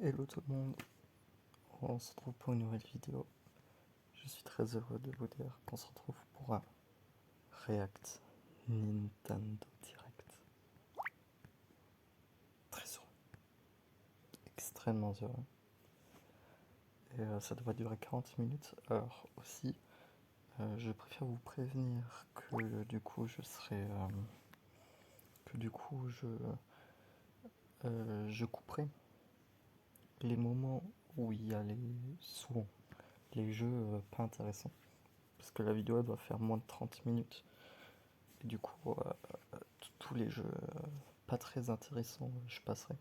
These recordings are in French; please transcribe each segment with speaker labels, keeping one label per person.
Speaker 1: Hello tout le monde, on se retrouve pour une nouvelle vidéo. Je suis très heureux de vous dire qu'on se retrouve pour un React Nintendo Direct. Très heureux, extrêmement heureux. Et ça devrait durer 40 minutes. Alors aussi, je préfère vous prévenir que du coup je serai... je couperai les moments où il y a souvent les jeux pas intéressants. Parce que la vidéo elle doit faire moins de 30 minutes. Et du coup, tous les jeux pas très intéressants, je passerai.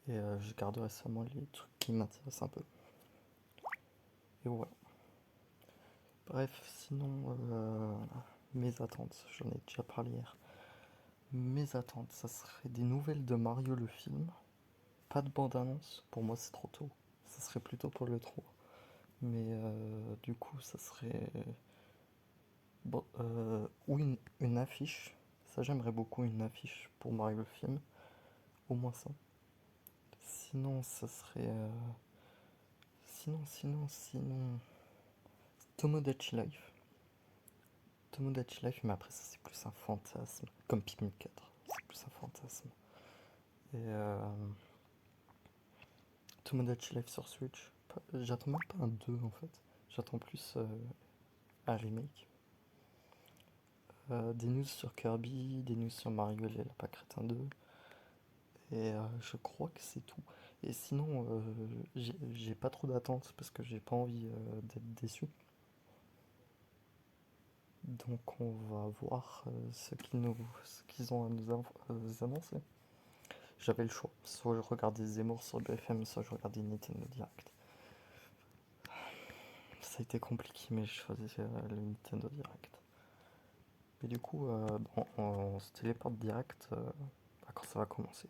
Speaker 1: Et je garderai seulement les trucs qui m'intéressent un peu. Et voilà. Bref, sinon, mes attentes, j'en ai déjà parlé hier. Mes attentes, ça serait des nouvelles de Mario le film. Pas de bande-annonce, pour moi c'est trop tôt. Ça serait plutôt pour le 3. Mais du coup, ça serait... Bon, ou une affiche. Ça, j'aimerais beaucoup une affiche pour Mario le film. Au moins ça. Sinon, ça serait... Sinon... Tomodachi Life. Tomodachi Life, mais après ça c'est plus un fantasme. Comme Pikmin 4, c'est plus un fantasme. Et Tomodachi Life sur Switch, j'attends même pas un 2 en fait. J'attends plus un remake. Des news sur Kirby, des news sur Mario et les Lapins Crétins 2. Et je crois que c'est tout. Et sinon, j'ai pas trop d'attentes parce que j'ai pas envie d'être déçu. Donc on va voir ce qu'ils ont à nous annoncer. J'avais le choix. Soit je regardais Zemmour sur BFM, soit je regardais Nintendo Direct. Ça a été compliqué, mais je choisis le Nintendo Direct. Et du coup, on se téléporte direct quand ça va commencer.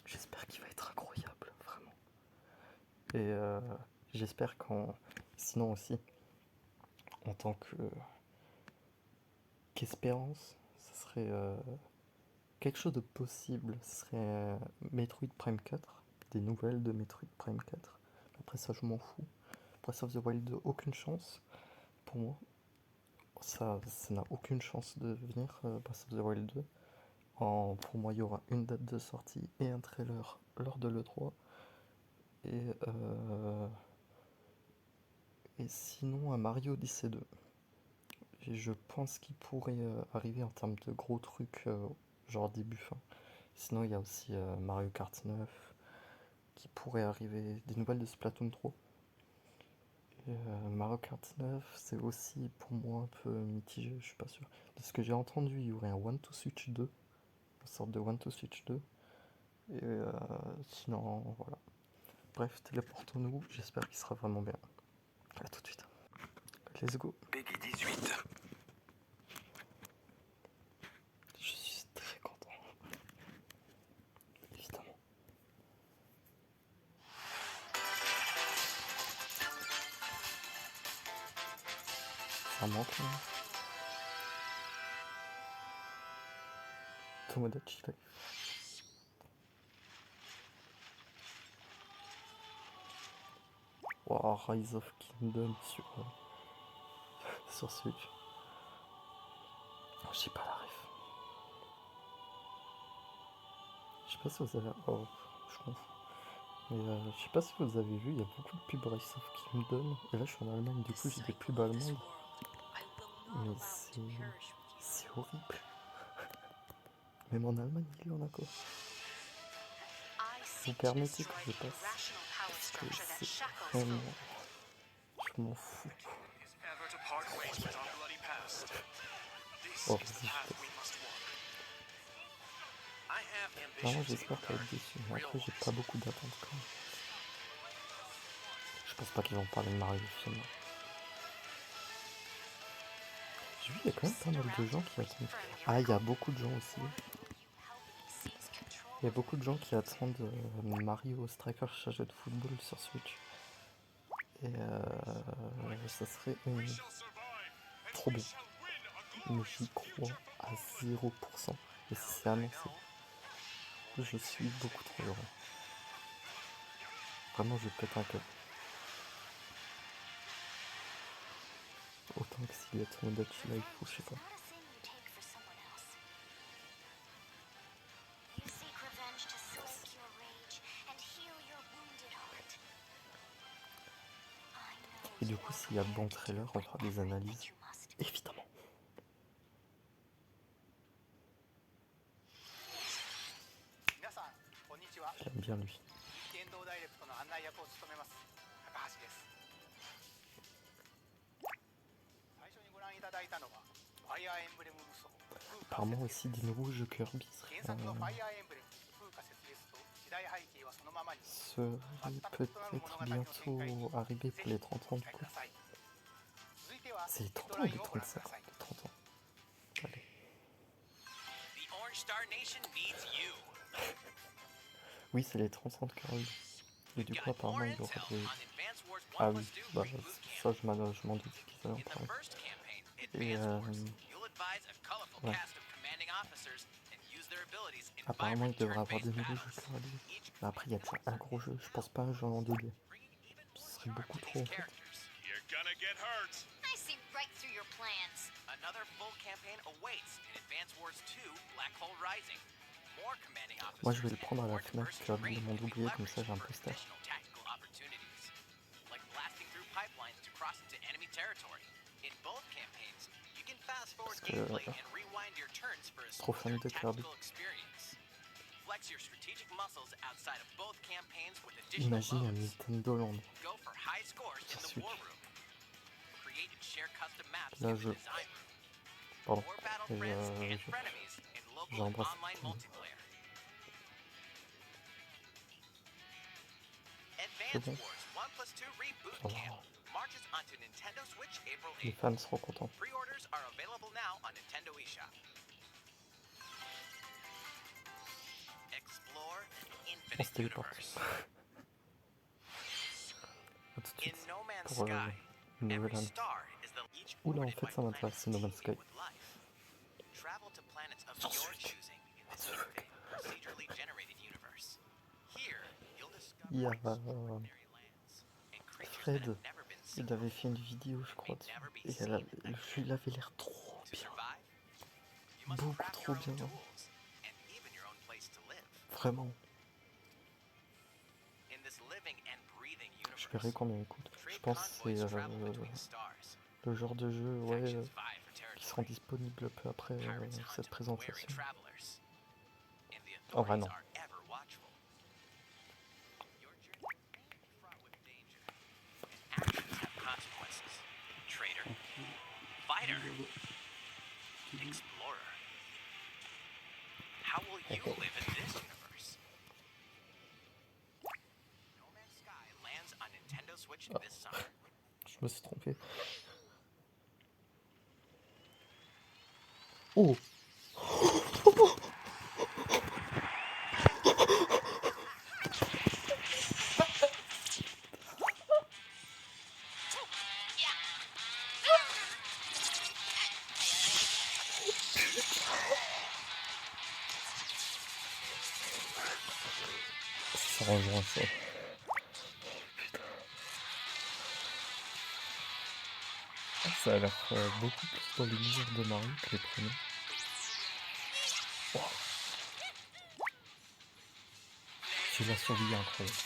Speaker 1: J'espère qu'il va être incroyable, vraiment. Et j'espère sinon aussi, en tant qu'espérance, ce serait quelque chose de possible. Ce serait Metroid Prime 4, des nouvelles de Metroid Prime 4. Après ça, je m'en fous. Breath of the Wild 2, aucune chance pour moi. Ça n'a aucune chance de venir, Breath of the Wild 2. Pour moi, il y aura une date de sortie et un trailer lors de l'E3. Et, et sinon, un Mario Odyssey 2. Et je pense qu'il pourrait arriver en termes de gros trucs, genre début fin. Sinon, il y a aussi Mario Kart 9 qui pourrait arriver. Des nouvelles de Splatoon 3. Et Mario Kart 9, c'est aussi pour moi un peu mitigé, je suis pas sûr. De ce que j'ai entendu, il y aurait un One to Switch 2, une sorte de One to Switch 2. Et sinon, voilà. Bref, téléportons-nous, j'espère qu'il sera vraiment bien. À tout de suite. Let's go.
Speaker 2: Peggy 18.
Speaker 1: Je suis très content. Évidemment. Ça manque, hein. Tomodachi Life. Wow, Rise of Kingdom sur Switch. J'ai pas la ref. Je sais pas si vous avez... Oh, je m'en fous. Mais je sais pas si vous avez vu, il y a beaucoup de pubs Rise of Kingdom. Et là, je suis en Allemagne, du coup, j'ai des pubs allemandes. Mais c'est horrible. Même en Allemagne, il y en a quoi. Vous permettez que je passe parce que c'est vraiment... Je m'en fous. Oh, vas-y, vraiment, j'espère pas être déçu. Mais après, j'ai pas beaucoup d'attentes quand même. Je pense pas qu'ils vont parler de Mario le film. J'ai vu, il y a quand même pas mal de gens qui attendent. Ah, il y a beaucoup de gens aussi. Il y a beaucoup de gens qui attendent Mario Striker Chargé de Football sur Switch. Et ça serait trop bien. Mais j'y crois à 0%. Et si c'est annoncé. Je suis beaucoup trop heureux. Vraiment, je pète un câble. Autant que s'il y a Tomodachi Life ou je sais pas. Et du coup, s'il y a bon trailer, on fera des analyses. Évidemment. J'aime bien lui. Apparemment aussi Dinrouge Kirby serait peut-être bientôt arrivé pour les 30 ans du coup. C'est les 30 ans ou les 35 ans? Les 30 ans. Allez. Oui, c'est les 30 ans de Kirby. Et du coup, apparemment, il y aura des... Ah oui, bah ça, je m'en doutais qu'ils allaient en parler. Et ouais. Apparemment, il devrait avoir des nouveaux jeux Kirby. Mais après, il y a déjà un gros jeu. Je pense pas à un jeu en 2D. Ce serait beaucoup trop en fait. Moi, je vais le prendre à la Fnac, Kirby, le monde oublié, comme ça j'ai un poster. Parce que trop fan de Kirby. Imagine un Nintendo Land sur Switch. Là, je... Pardon. Et j'embrasse. C'est bon. Oh. Les fans seront contents. On se téléporte. A tout de suite pour une nouvelle année. Oula, en fait ça m'intéresse, c'est No Man's Sky. Sur Switch. What the fuck. Il y a Fred, il avait fait une vidéo je crois dessus. Et le jeu il avait l'air trop bien. Beaucoup trop bien. Vraiment. Je verrai combien il coûte. Je pense que c'est le genre de jeu ouais, qui sera disponible peu après cette présentation. En vrai non. Ah, je me suis trompé. Oh. Ça rejoint ça. Putain. Ça a l'air beaucoup plus dans l'univers de Mario que les premiers. Oh. C'est la survie incroyable.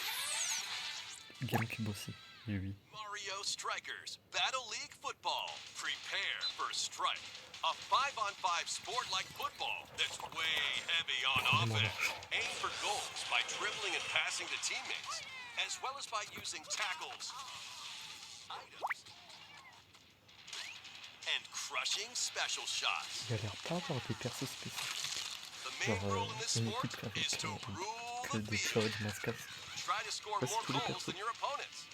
Speaker 1: GameCube aussi, oui. Mario Strikers Battle League Football. Prepare for Strike. A 5-on-5 sport like football that's way heavy on offense. Aim for goals by dribbling and passing to teammates, as well as by using tackles, items, and crushing special shots. Il a l'air pas avoir des persos spécifiques. Genre une équipe avec que des Cloud Mascas. Try to score more goals than your opponents.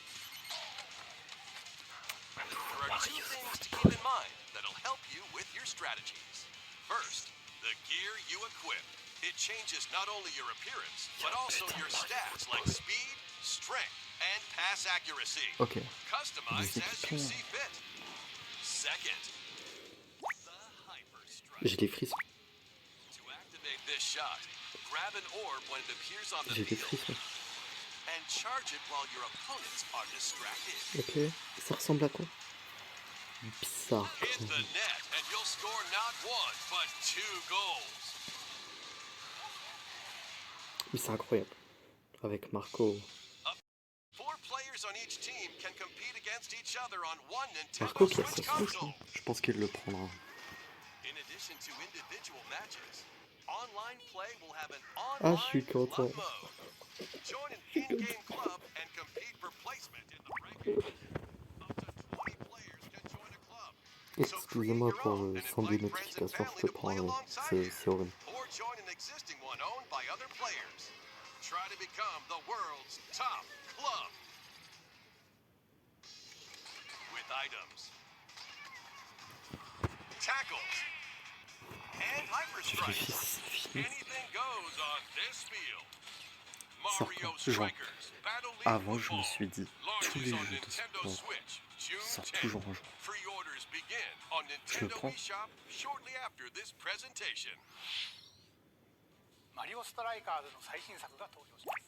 Speaker 1: There are two things to keep in mind that'll help you with your strategies. First, the gear you equip. It changes not only your appearance, but also your stats like speed, strength, and pass accuracy. Okay. Customize as you see fit. Second, the Hyper Strike. J'ai les frissons. To activate this shot,
Speaker 2: grab an orb when it appears on the
Speaker 1: J'ai des
Speaker 2: field
Speaker 1: frissons.
Speaker 2: and charge it while your opponents are distracted.
Speaker 1: Ok, ça ressemble à quoi? Bizarre
Speaker 2: Hit
Speaker 1: quand
Speaker 2: the
Speaker 1: même.
Speaker 2: net and you'll score not one, but 2 goals.
Speaker 1: Mais c'est incroyable. Avec Marco.
Speaker 2: 4 players on each team can compete against each other on one
Speaker 1: Marco
Speaker 2: Nintendo
Speaker 1: qui a
Speaker 2: Switch
Speaker 1: sa Switch,
Speaker 2: console.
Speaker 1: hein. Je pense qu'il le prendra.
Speaker 2: In addition to individual matches, online play will have an
Speaker 1: Ah, je suis
Speaker 2: online
Speaker 1: content.
Speaker 2: club mode. Join an in-game club and compete for placement in the rankings. Up to 20 players can join a club. So create
Speaker 1: Excusez-moi
Speaker 2: your
Speaker 1: pour
Speaker 2: own
Speaker 1: le
Speaker 2: and
Speaker 1: son des
Speaker 2: invite friends and
Speaker 1: notifications, je
Speaker 2: family
Speaker 1: peux
Speaker 2: to play
Speaker 1: prendre.
Speaker 2: alongside
Speaker 1: C'est
Speaker 2: you.
Speaker 1: horrible.
Speaker 2: Or join an existing one owned by other players. Try to become the world's top club. With items, tackles, and hyper
Speaker 1: Je
Speaker 2: strikes.
Speaker 1: vérifie si c'est fini.
Speaker 2: Anything goes on this field.
Speaker 1: Sort
Speaker 2: Mario
Speaker 1: quand? Genre,
Speaker 2: Strikers Battle League
Speaker 1: avant, je me
Speaker 2: Football
Speaker 1: suis dit, tous les
Speaker 2: launches on
Speaker 1: jeux de
Speaker 2: Nintendo
Speaker 1: sport
Speaker 2: Switch June
Speaker 1: sortent
Speaker 2: 10th.
Speaker 1: toujours en jour.
Speaker 2: Pre-orders begin on
Speaker 1: Je le
Speaker 2: Nintendo
Speaker 1: prends.
Speaker 2: eShop shortly after this presentation.
Speaker 3: マリオストライカーズの最新作が登場します。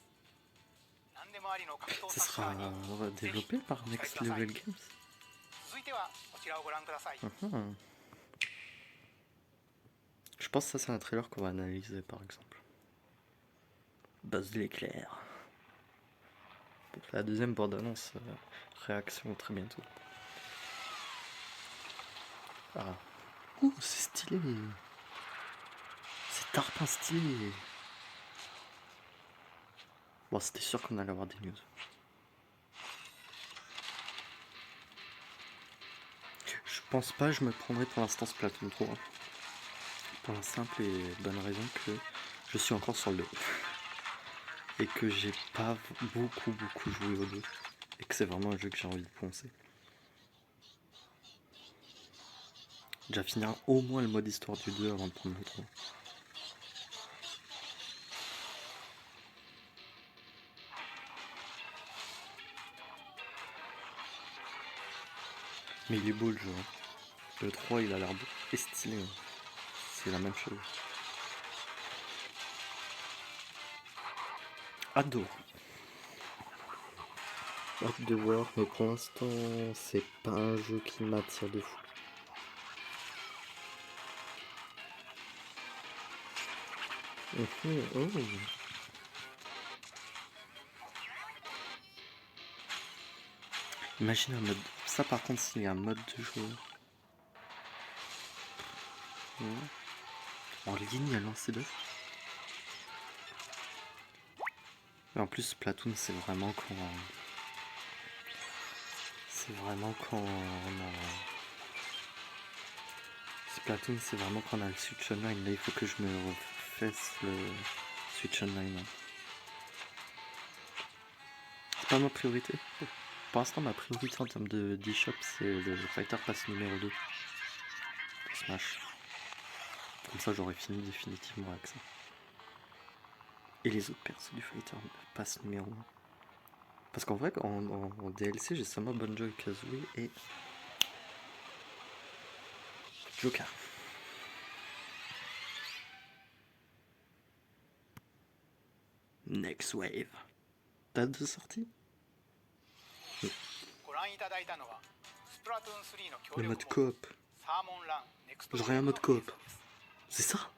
Speaker 3: 何でもありの格闘
Speaker 1: Ça
Speaker 3: サッカ
Speaker 1: sera
Speaker 3: ーに
Speaker 1: développé par Next Level Games.
Speaker 3: 続いてはこちらをご覧ください。
Speaker 1: Mhm. Je pense que ça c'est un trailer qu'on va analyser par exemple. Buzz l'éclair. La deuxième bande-annonce, réaction très bientôt. Ah. Ouh, c'est stylé. C'est tarpin stylé. Bon, c'était sûr qu'on allait avoir des news. Je pense pas que je me prendrai pour l'instant Splatoon 3. Pour la simple et bonne raison que je suis encore sur le 2. Et que j'ai pas beaucoup joué au 2. Et que c'est vraiment un jeu que j'ai envie de poncer. Déjà finir au moins le mode histoire du 2 avant de prendre le 3. Mais il est beau le jeu. Hein. Le 3 il a l'air beau et stylé. Hein. C'est la même chose. Adore. Hâte de voir, mais pour l'instant c'est pas un jeu qui m'attire de fou. Oh. Imagine un mode. Ça par contre s'il y a un mode de jeu. En ligne à lancer d'œuf. Et en plus Splatoon c'est vraiment quand. Splatoon c'est vraiment quand on a le Switch Online. Là il faut que je me refasse le Switch Online. C'est pas ma priorité. Pour l'instant ma priorité en termes de d'eShop c'est le Fighter Pass numéro 2. Smash. Comme ça j'aurais fini définitivement avec ça. Et les autres persos du Fighter Pass numéro 1. Parce qu'en vrai en DLC j'ai seulement Banjo et Kazooie et Joker. Next Wave. Date de sortie? Le mode coop. J'aurais un mode coop. C'est ça?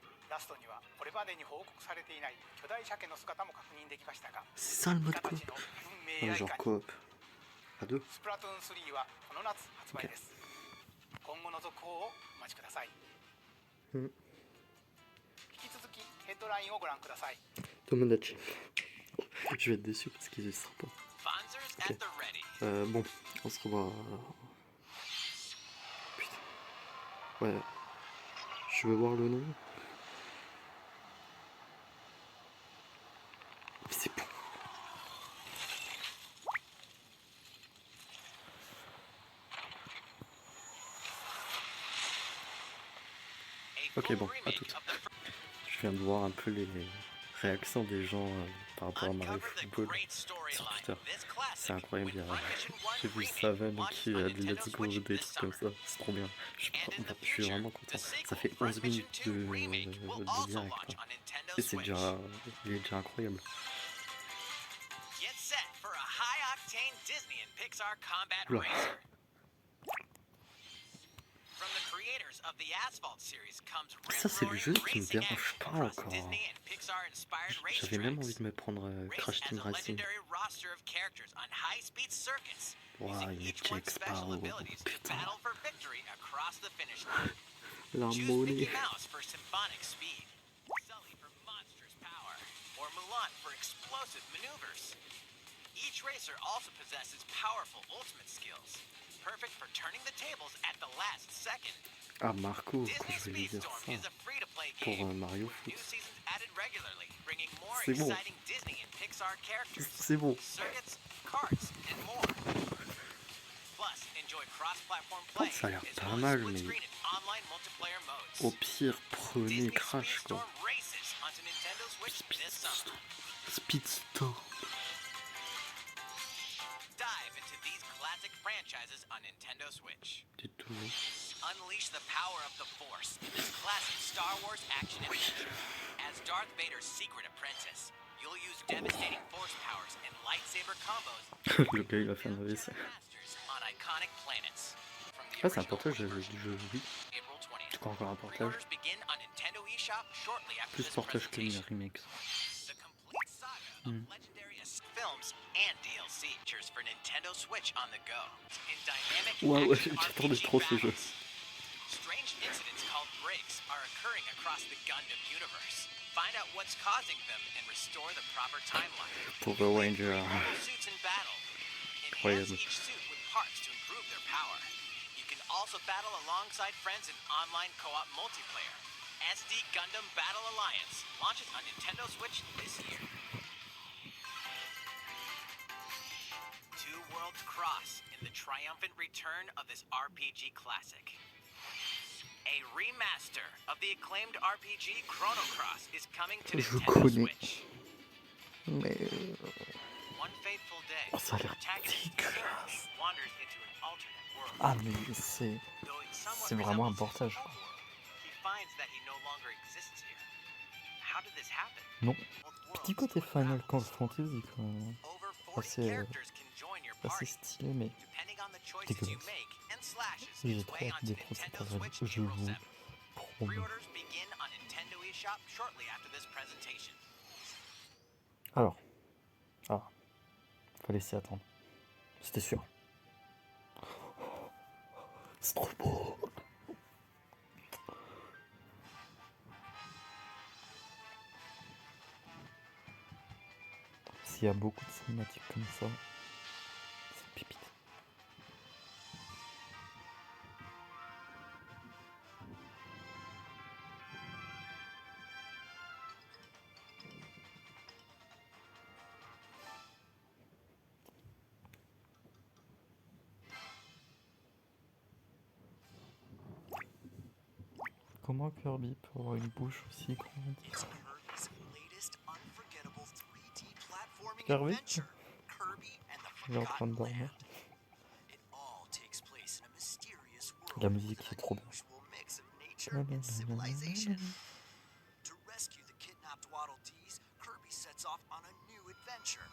Speaker 1: C'est ça le mode coop? Ouais, genre coop. À deux. Okay. Tomodachi. Je vais être déçu parce qu'ils sont sympas. Okay. Bon, on se revoit. Putain. Ouais. Je veux voir le nom. C'est bon. Ok, bon, à tout. Je viens de voir un peu les réaction des gens par rapport à Mario
Speaker 2: Uncover the
Speaker 1: Football
Speaker 2: great
Speaker 1: sur
Speaker 2: storyline
Speaker 1: Twitter.
Speaker 2: of this
Speaker 1: C'est
Speaker 2: classic
Speaker 1: incroyable.
Speaker 2: with Unmission 1
Speaker 1: J'ai vu
Speaker 2: Remake
Speaker 1: Saven
Speaker 2: launched
Speaker 1: qui
Speaker 2: on
Speaker 1: a dit
Speaker 2: Nintendo
Speaker 1: Let's Go,
Speaker 2: Switch
Speaker 1: des
Speaker 2: this
Speaker 1: trucs comme
Speaker 2: summer.
Speaker 1: ça. C'est trop bien.
Speaker 2: And in the
Speaker 1: Je suis
Speaker 2: future,
Speaker 1: vraiment
Speaker 2: the
Speaker 1: content. Ça
Speaker 2: sequel,
Speaker 1: fait 11
Speaker 2: Front Mission
Speaker 1: minutes
Speaker 2: 2 Remake, will
Speaker 1: de
Speaker 2: also
Speaker 1: direct.
Speaker 2: launch
Speaker 1: Hein.
Speaker 2: on Nintendo
Speaker 1: Et c'est
Speaker 2: Switch.
Speaker 1: déjà, il est déjà incroyable.
Speaker 2: Get set for a high-octane Disney and Pixar combat
Speaker 1: Oula.
Speaker 2: racer. From the creators of the Asphalt series comes
Speaker 1: Ça, c'est le
Speaker 2: rip-roaring
Speaker 1: jeu qui me
Speaker 2: racing
Speaker 1: dérange
Speaker 2: action
Speaker 1: pas
Speaker 2: across
Speaker 1: encore.
Speaker 2: Disney and Pixar-inspired
Speaker 1: J'avais même envie
Speaker 2: racetracks.
Speaker 1: de me prendre
Speaker 2: Race
Speaker 1: Crash
Speaker 2: as
Speaker 1: Team
Speaker 2: a
Speaker 1: Racing.
Speaker 2: legendary roster of characters on high-speed circuits,
Speaker 1: Waouh,
Speaker 2: using
Speaker 1: il met
Speaker 2: each one's
Speaker 1: Jake
Speaker 2: special
Speaker 1: Sparrow.
Speaker 2: abilities to
Speaker 1: Putain.
Speaker 2: battle for victory across the finish line.
Speaker 1: La
Speaker 2: Choose
Speaker 1: monnaie.
Speaker 2: Mickey Mouse for symphonic speed, Sully for monstrous power, or Mulan for explosive maneuvers. Each racer also possesses powerful ultimate skills, perfect for turning the tables at the last second.
Speaker 1: Ah, Marco,
Speaker 2: Disney
Speaker 1: je vais lui dire
Speaker 2: Speedstorm
Speaker 1: ça.
Speaker 2: is a free-to-play
Speaker 1: Pour
Speaker 2: game
Speaker 1: Mario
Speaker 2: with new
Speaker 1: Foot.
Speaker 2: seasons added regularly, bringing more
Speaker 1: C'est bon.
Speaker 2: exciting Disney and Pixar characters,
Speaker 1: C'est bon.
Speaker 2: circuits, karts, and more. Plus, enjoy cross-platform play
Speaker 1: Ça a l'air
Speaker 2: as
Speaker 1: pas
Speaker 2: well as
Speaker 1: mal,
Speaker 2: split
Speaker 1: mais
Speaker 2: screen and online multiplayer modes.
Speaker 1: au pire, prenez
Speaker 2: Disney
Speaker 1: Crash, quoi.
Speaker 2: Speedstorm races onto Nintendo Switch this summer.
Speaker 1: Speedstorm.
Speaker 2: Dive into these classic franchises on Nintendo Switch.
Speaker 1: Du tout.
Speaker 2: Unleash the power of the Force in this classic Star Wars action adventure. As Darth Vader's secret apprentice, you'll use devastating Force powers and lightsaber combos
Speaker 1: Le gars, il a fait un AVC.
Speaker 2: masters on iconic planets. From the
Speaker 1: Ah, c'est un
Speaker 2: original
Speaker 1: portage
Speaker 2: Wii
Speaker 1: du
Speaker 2: version,
Speaker 1: jeu, oui.
Speaker 2: April 20th.
Speaker 1: Je crois encore un portage.
Speaker 2: Pre-orders begin on Nintendo eShop shortly after
Speaker 1: Plus
Speaker 2: this
Speaker 1: portage que
Speaker 2: presentation.
Speaker 1: remix.
Speaker 2: The complete saga of legendary films and DLC features for Nintendo Switch on the go. In dynamic
Speaker 1: Waouh,
Speaker 2: action
Speaker 1: j'attendais
Speaker 2: RPG
Speaker 1: trop ce jeu.
Speaker 2: battles, strange incidents called breaks are occurring across the Gundam universe. Find out what's causing them and restore the proper timeline.
Speaker 1: Power Ranger.
Speaker 2: Mobile suits in battle. Enhance
Speaker 1: Incroyable.
Speaker 2: each suit with parts to improve their power. You can also battle alongside friends in online co-op multiplayer. SD Gundam Battle Alliance launches on Nintendo Switch this year. Two worlds cross in the triumphant return of this RPG classic. A remaster of the acclaimed RPG Chrono Cross is coming to
Speaker 1: Je
Speaker 2: Nintendo
Speaker 1: connais.
Speaker 2: Switch.
Speaker 1: Mais
Speaker 2: One fateful day,
Speaker 1: oh, ça a l'air
Speaker 2: protagonist
Speaker 1: dégueulasse.
Speaker 2: wanders into an alternate world.
Speaker 1: Ah, mais c'est
Speaker 2: Though it somewhat
Speaker 1: c'est vraiment un
Speaker 2: resembles his
Speaker 1: portage, quoi.
Speaker 2: homeworld, he finds that he no longer exists here. How did this happen?
Speaker 1: Non.
Speaker 2: Both
Speaker 1: Petit
Speaker 2: worlds
Speaker 1: côté
Speaker 2: still
Speaker 1: Final
Speaker 2: unravels.
Speaker 1: Fantasy, quand même.
Speaker 2: Over 40
Speaker 1: Assez,
Speaker 2: characters can join your
Speaker 1: assez
Speaker 2: party,
Speaker 1: stylé, mais
Speaker 2: depending on the choices you
Speaker 1: dégueulasse.
Speaker 2: make, and slashes
Speaker 1: J'ai
Speaker 2: its
Speaker 1: trop
Speaker 2: way
Speaker 1: hâte
Speaker 2: onto
Speaker 1: des procès
Speaker 2: Nintendo
Speaker 1: pour
Speaker 2: Switch
Speaker 1: je
Speaker 2: April
Speaker 1: vous
Speaker 2: 7th.
Speaker 1: promets.
Speaker 2: Pre-orders begin on Nintendo eShop shortly after this presentation.
Speaker 1: Alors, fallait s'y attendre. C'était sûr. C'est trop beau. S'il y a beaucoup de cinématiques comme ça, c'est pipite. Comment Kirby peut avoir une bouche aussi grande?
Speaker 2: It's Kirby's latest unforgettable 3D platforming
Speaker 1: Kirby?
Speaker 2: adventure, Kirby and the
Speaker 1: Il est en train de
Speaker 2: Forgotten
Speaker 1: dormir.
Speaker 2: Land. It all takes place in a mysterious world
Speaker 1: La musique
Speaker 2: with
Speaker 1: est
Speaker 2: an
Speaker 1: trop bien.
Speaker 2: unusual mix of nature and civilization. To rescue the kidnapped Waddle Dees, Kirby sets off on a new adventure.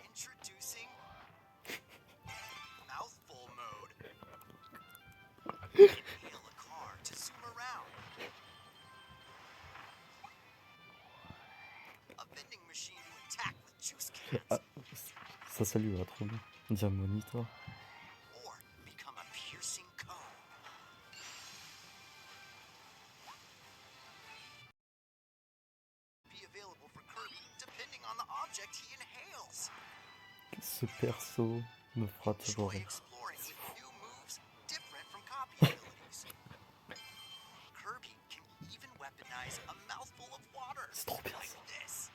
Speaker 2: Introducing Mouthful Mode. Hail a car to zoom around. A vending machine to attack with juice cans.
Speaker 1: Ah, ça lui va trop bien. Dire monitor.
Speaker 2: Or become a piercing cone. Be available for Kirby depending on the object he inhales.
Speaker 1: Ce perso me fera toujours
Speaker 2: Enjoy
Speaker 1: rire.
Speaker 2: exploring
Speaker 1: C'est
Speaker 2: with
Speaker 1: fou.
Speaker 2: new moves different from copy abilities. Kirby can even weaponize a mouthful of water
Speaker 1: C'est trop bien
Speaker 2: like
Speaker 1: ça.
Speaker 2: this.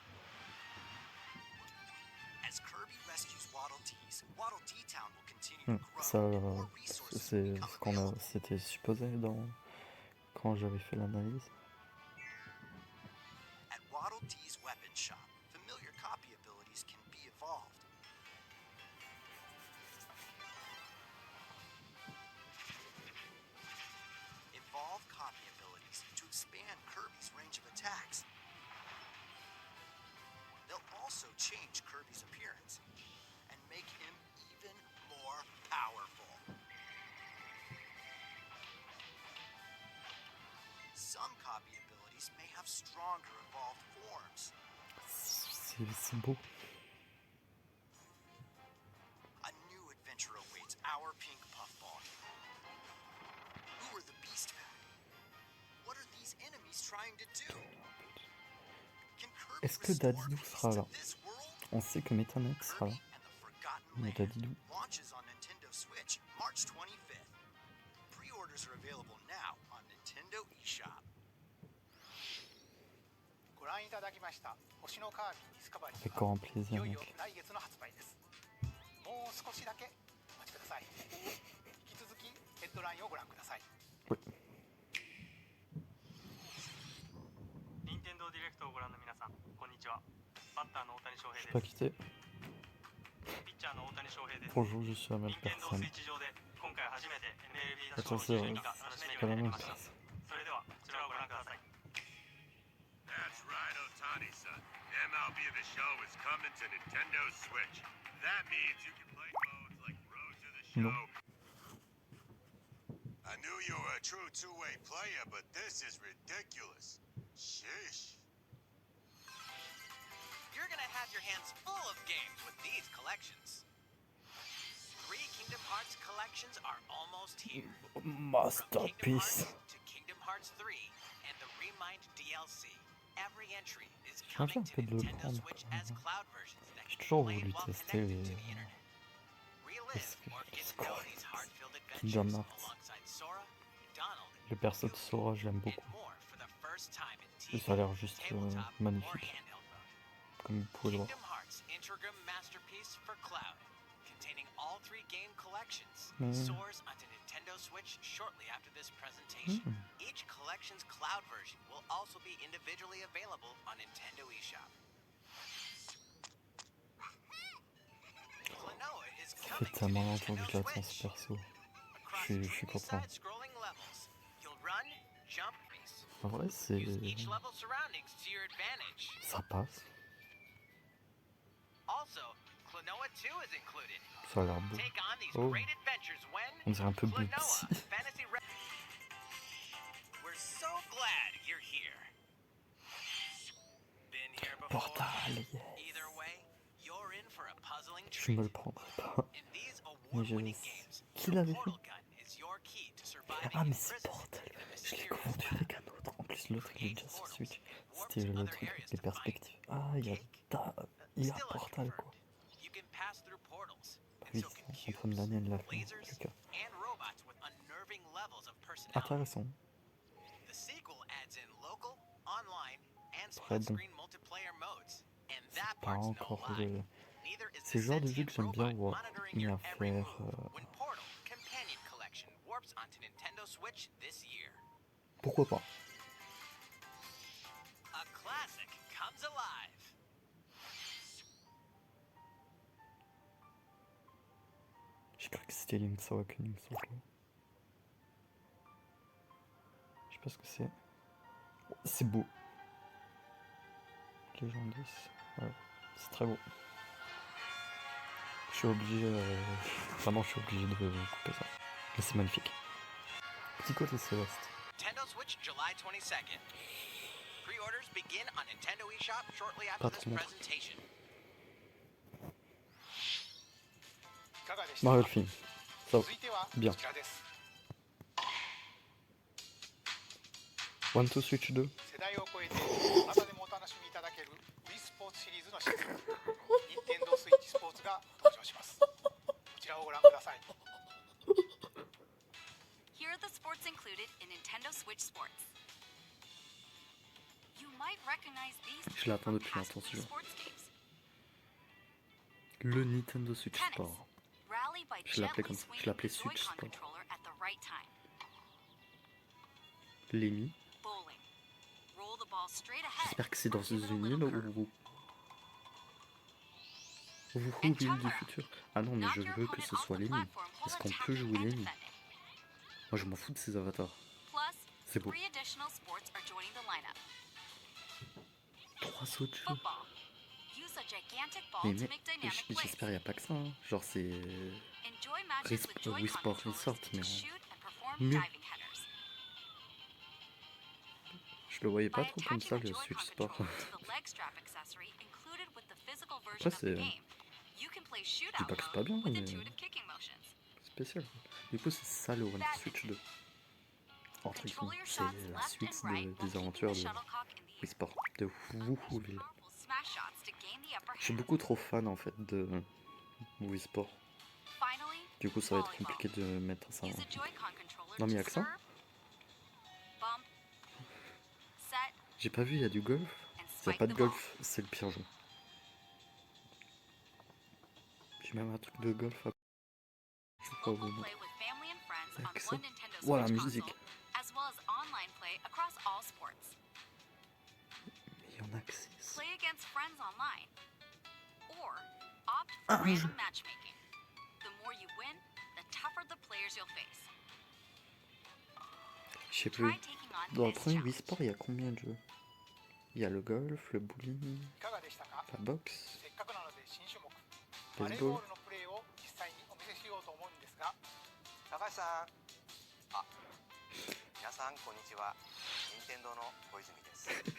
Speaker 2: As Kirby rescues Waddle Dees, Waddle Dee Town will continue to grow
Speaker 1: Ça,
Speaker 2: and more resources will
Speaker 1: c'est
Speaker 2: become
Speaker 1: ce qu'on a,
Speaker 2: available.
Speaker 1: c'était supposé dans quand j'avais fait l'analyse.
Speaker 4: At Waddle Dee's weapon shop, familiar copy abilities can be evolved. Evolve copy abilities to expand Kirby's range of attacks. They'll also change Kirby's appearance and make him even more powerful. Some copy abilities may have stronger evolved forms.
Speaker 1: C'est beau.
Speaker 4: A new adventure awaits our pink puffball. Who are the Beast Pack? What are these enemies trying to do? Can Kirby
Speaker 1: Est-ce que
Speaker 4: restore
Speaker 1: Dadidou
Speaker 4: peace
Speaker 1: sera
Speaker 4: to
Speaker 1: là?
Speaker 4: this world?
Speaker 1: On sait que Metanex sera là.
Speaker 4: Kirby and the Forgotten
Speaker 1: Mais
Speaker 4: Land
Speaker 1: Dadidou.
Speaker 4: launches on Nintendo Switch March 25th. Pre-orders are available now on Nintendo eShop.
Speaker 3: ご覧いただきました星のカービィディスカバリ
Speaker 1: Avec
Speaker 3: ーが
Speaker 1: grand
Speaker 3: い
Speaker 1: plaisir,
Speaker 3: よいよ
Speaker 1: mec.
Speaker 3: 来月の発売です。もう少しだけお待ちください。引き続きヘッドラインをご覧ください。
Speaker 1: Oui.
Speaker 5: 任天堂ディレクトをご覧の皆さん、こんにちは。バッターの大谷翔
Speaker 1: Je
Speaker 5: 平
Speaker 1: suis
Speaker 5: で
Speaker 1: pas
Speaker 5: す。
Speaker 1: quitté.
Speaker 5: ピッチャーの大谷翔平です。
Speaker 1: Bonjour, je suis la même
Speaker 5: 任天堂ス
Speaker 1: personne.
Speaker 5: イッチ上で今回初めて MLB ダッシュ
Speaker 1: Attention,
Speaker 5: のが楽しめ
Speaker 1: c'est
Speaker 5: る
Speaker 1: pas
Speaker 5: よう
Speaker 1: la
Speaker 5: になり
Speaker 1: même
Speaker 5: ました。
Speaker 1: personne.
Speaker 5: それではこちらをご覧ください。
Speaker 6: That's right, Otani-san. MLB The Show is coming to Nintendo Switch. That means you can play modes like Road to the Show.
Speaker 1: No.
Speaker 6: I knew you were a true two-way player, but this is ridiculous. Sheesh.
Speaker 2: You're gonna have your hands full of games with these collections. 3 Kingdom Hearts collections are almost here. From Kingdom
Speaker 1: Masterpiece.
Speaker 2: Hearts to Kingdom Hearts 3 and the Remind DLC. Every entry is
Speaker 1: J'ai envie
Speaker 2: coming
Speaker 1: un
Speaker 2: to
Speaker 1: peu de le
Speaker 2: Nintendo
Speaker 1: prendre,
Speaker 2: Switch
Speaker 1: quand
Speaker 2: as
Speaker 1: même.
Speaker 2: cloud versions that
Speaker 1: J'ai
Speaker 2: can be
Speaker 1: toujours
Speaker 2: played
Speaker 1: voulu
Speaker 2: while
Speaker 1: tester
Speaker 2: connected
Speaker 1: les,
Speaker 2: to the internet. Relive
Speaker 1: les
Speaker 2: or get to
Speaker 1: score-
Speaker 2: know these heart-filled
Speaker 1: Kingdom
Speaker 2: adventures
Speaker 1: Hearts.
Speaker 2: alongside Sora, Donald,
Speaker 1: Le perso de Sora, je l'aime
Speaker 2: and
Speaker 1: beaucoup.
Speaker 2: more for the first time in
Speaker 1: Et
Speaker 2: TV,
Speaker 1: ça a l'air juste
Speaker 2: tabletop, or
Speaker 1: magnifique,
Speaker 2: handheld mode.
Speaker 1: comme vous pouvez le voir.
Speaker 2: Kingdom Hearts Integrum Masterpiece for Cloud, containing all 3 game collections,
Speaker 1: Mm.
Speaker 2: soars onto Nintendo Switch shortly after this presentation.
Speaker 1: Mm.
Speaker 2: Each collection's cloud version will also be individually available on Nintendo eShop. Klonoa is
Speaker 1: Ça fait
Speaker 2: coming to
Speaker 1: tellement longtemps que
Speaker 2: Nintendo
Speaker 1: je l'attends,
Speaker 2: Switch.
Speaker 1: ce perso.
Speaker 2: Across
Speaker 1: Je suis
Speaker 2: dreamy
Speaker 1: content.
Speaker 2: side-scrolling levels, you'll run, jump, race.
Speaker 1: En vrai, c'est...
Speaker 2: Use each level's surroundings to your advantage.
Speaker 1: Ça passe.
Speaker 2: Also, Klonoa 2 is included.
Speaker 1: Ça a l'air beau.
Speaker 2: Take on these
Speaker 1: Oh.
Speaker 2: great adventures when
Speaker 1: On dirait un peu
Speaker 2: Klonoa
Speaker 1: Blue
Speaker 2: Fantasy Re- We're so glad you're here. Been here before?
Speaker 1: Portal, yes.
Speaker 2: Either way, you're in for a puzzling
Speaker 1: Je
Speaker 2: treat.
Speaker 1: me le prendrai pas.
Speaker 2: In these
Speaker 1: Mais je...
Speaker 2: award-winning games,
Speaker 1: Qui
Speaker 2: the
Speaker 1: l'avait
Speaker 2: portal
Speaker 1: fait?
Speaker 2: gun is your key to surviving
Speaker 1: Ah, mais
Speaker 2: in
Speaker 1: c'est
Speaker 2: prison
Speaker 1: Portal.
Speaker 2: in a
Speaker 1: Je l'ai
Speaker 2: mysterious
Speaker 1: confondu
Speaker 2: lab.
Speaker 1: avec un autre. En plus, l'autre, il est déjà sur Switch. C'était le truc avec les
Speaker 2: Still
Speaker 1: perspectives. Ah, il y a Portal, quoi.
Speaker 2: unconfirmed, you can pass through portals.
Speaker 1: Ah
Speaker 2: And
Speaker 1: oui,
Speaker 2: so
Speaker 1: c'est
Speaker 2: can
Speaker 1: en train de l'année de la fin,
Speaker 2: lasers,
Speaker 1: Lucas.
Speaker 2: and robots with unnerving levels of personality.
Speaker 1: Intéressant.
Speaker 2: The sequel adds in local, online, and
Speaker 1: Très bon.
Speaker 2: split-screen multiplayer modes. And that
Speaker 1: Pas
Speaker 2: part's no
Speaker 1: encore
Speaker 2: lie.
Speaker 1: le...
Speaker 2: Neither is
Speaker 1: C'est le
Speaker 2: the
Speaker 1: genre de jeu
Speaker 2: sentient
Speaker 1: que j'aime bien
Speaker 2: robot
Speaker 1: voir.
Speaker 2: monitoring
Speaker 1: Mais
Speaker 2: your
Speaker 1: à
Speaker 2: every
Speaker 1: faire...
Speaker 2: move when Portal Companion Collection warps onto Nintendo Switch this year.
Speaker 1: Pourquoi pas?
Speaker 2: A classic comes alive.
Speaker 1: J'ai cru que c'était Link's Awakening, ça, quoi. Je sais pas ce que c'est. Oh, c'est beau. Les gens disent. Ouais, c'est très beau. Je suis obligé... Vraiment, je suis obligé de couper ça. Mais c'est magnifique. Petit côté céleste.
Speaker 2: Nintendo Switch July 22nd. Pre-orders begin on Nintendo eShop shortly after
Speaker 1: Pas
Speaker 2: this
Speaker 1: trop montre.
Speaker 2: presentation.
Speaker 3: いかがでしたか
Speaker 1: Mario le film. Ça va.
Speaker 3: 続いては
Speaker 1: bien.
Speaker 3: こちらです
Speaker 1: One to Switch 2.
Speaker 3: 世代を超えてどなたでもお楽しみいただける Wii スポーツシリーズの新作 Nintendo Switch スポーツが登場しますこちらをご覧ください
Speaker 7: Here are the sports included in Nintendo Switch Sports. You might recognize these
Speaker 1: Je l'attends
Speaker 7: from
Speaker 1: depuis
Speaker 7: past
Speaker 1: longtemps, ce
Speaker 7: Wii
Speaker 1: jeu.
Speaker 7: sports games.
Speaker 1: Le Nintendo Switch
Speaker 7: Tennis.
Speaker 1: Sport.
Speaker 7: Rally by
Speaker 1: Je l'appelais
Speaker 7: gently
Speaker 1: comme ça. Je
Speaker 7: swinging
Speaker 1: l'appelais
Speaker 7: the
Speaker 1: Switch
Speaker 7: Joy-Con
Speaker 1: Sport.
Speaker 7: controller at the right time.
Speaker 1: Lémi.
Speaker 7: Bowling. Roll the ball straight ahead.
Speaker 1: J'espère que c'est dans
Speaker 7: or give it a
Speaker 1: une
Speaker 7: little
Speaker 1: île
Speaker 7: curve.
Speaker 1: ou
Speaker 7: And
Speaker 1: ville du
Speaker 7: Chumra.
Speaker 1: futur. Ah non, mais
Speaker 7: Knock
Speaker 1: je
Speaker 7: your
Speaker 1: veux que
Speaker 7: opponent
Speaker 1: ce
Speaker 7: off
Speaker 1: soit
Speaker 7: the
Speaker 1: Lémi.
Speaker 7: platform while
Speaker 1: Est-ce qu'on peut
Speaker 7: attacking
Speaker 1: jouer
Speaker 7: and
Speaker 1: Lémi?
Speaker 7: defending.
Speaker 1: Moi, je m'en fous de ces avatars.
Speaker 7: Plus,
Speaker 1: C'est beau.
Speaker 7: 3 additional sports are joining the lineup.
Speaker 1: 3 autres jeux.
Speaker 7: Football. Use a gigantic ball
Speaker 1: Mais
Speaker 7: to make dynamic plays.
Speaker 1: j'espère qu'il n'y a pas que ça. Hein. Genre, c'est.
Speaker 7: Enjoy matches with
Speaker 1: Wii
Speaker 7: Joy-Con
Speaker 1: Sport
Speaker 7: controllers
Speaker 1: Resort,
Speaker 7: to
Speaker 1: mais
Speaker 7: shoot and perform
Speaker 1: mieux.
Speaker 7: diving headers.
Speaker 1: Je le voyais pas
Speaker 7: By
Speaker 1: trop comme
Speaker 7: attaching
Speaker 1: ça,
Speaker 7: the
Speaker 1: le
Speaker 7: Joy-Con
Speaker 1: Switch Sport.
Speaker 7: controller to the leg strap accessory included with the physical version of the
Speaker 1: c'est-
Speaker 7: game, you can play
Speaker 1: dis
Speaker 7: shootout
Speaker 1: pas que c'est
Speaker 7: mode
Speaker 1: pas bien,
Speaker 7: with
Speaker 1: mais-
Speaker 7: intuitive kicking motions.
Speaker 1: Spécial. Du coup, c'est ça le One Switch 2. Entre
Speaker 7: Control
Speaker 1: guillemets,
Speaker 7: your
Speaker 1: c'est
Speaker 7: shots
Speaker 1: la
Speaker 7: left
Speaker 1: suite
Speaker 7: and right while
Speaker 1: des
Speaker 7: keeping
Speaker 1: aventures
Speaker 7: the
Speaker 1: de
Speaker 7: shuttlecock in the
Speaker 1: Wii
Speaker 7: air.
Speaker 1: Sport, de Woohooville.
Speaker 7: Powerful smash shots to gain the upper
Speaker 1: Je suis
Speaker 7: hand.
Speaker 1: beaucoup trop fan en fait de Wii Sport.
Speaker 7: Finally,
Speaker 1: Du coup, ça va être
Speaker 7: volleyball.
Speaker 1: compliqué de mettre ça.
Speaker 7: Use a Joy-Con controller
Speaker 1: Non, mais y a
Speaker 7: to
Speaker 1: que ça.
Speaker 7: serve, bump, set,
Speaker 1: J'ai pas vu, il y a du golf.
Speaker 7: and
Speaker 1: S'il n'y a
Speaker 7: spike
Speaker 1: pas
Speaker 7: the
Speaker 1: de
Speaker 7: ball.
Speaker 1: golf, c'est le pire jeu. J'ai même un truc de golf à. Je sais pas où.
Speaker 7: Local play with family and friends on
Speaker 1: Avec ça.
Speaker 7: one Nintendo Switch
Speaker 1: Voilà,
Speaker 7: console,
Speaker 1: musique.
Speaker 7: as well as online play across all sports.
Speaker 1: Mais il y en a que 6.
Speaker 7: Play against friends online, or opt for
Speaker 1: Ah,
Speaker 7: random matchmaking. The more you win, the tougher the players you'll face.
Speaker 1: Je sais
Speaker 7: Try
Speaker 1: plus.
Speaker 7: taking on
Speaker 1: Dans le
Speaker 7: this
Speaker 1: premier Wii
Speaker 7: challenge.
Speaker 1: Sport, il y a combien de jeux? Il y a le golf, le bowling,
Speaker 3: いかがでしたか？
Speaker 1: la boxe,
Speaker 3: せっかくなので新種目バレー
Speaker 1: baseball.
Speaker 3: ボールのプレーを実際にお見せしようと思うんですが、
Speaker 4: 高橋さん。あ、皆さんこんにちは。任天堂の小泉です。
Speaker 3: 小泉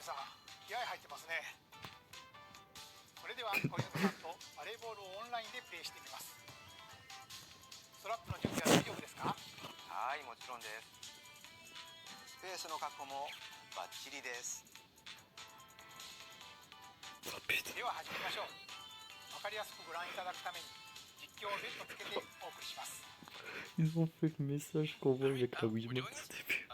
Speaker 3: さん気合入ってますね。それでは小泉さんとバレーボールをオンラインでプレーしてみます。ストラップの準備は大丈夫ですか？
Speaker 4: はい、もちろんです。スペースの確保もバッチリです。
Speaker 1: Oh putain.
Speaker 3: では始めましょう。わかりやすくご覧いただくために実況を別途つけてお送りします。
Speaker 1: Ils ont fait le message qu'on voit avec la
Speaker 2: We're
Speaker 1: Wiimote
Speaker 2: doing
Speaker 1: au
Speaker 2: this?
Speaker 1: début.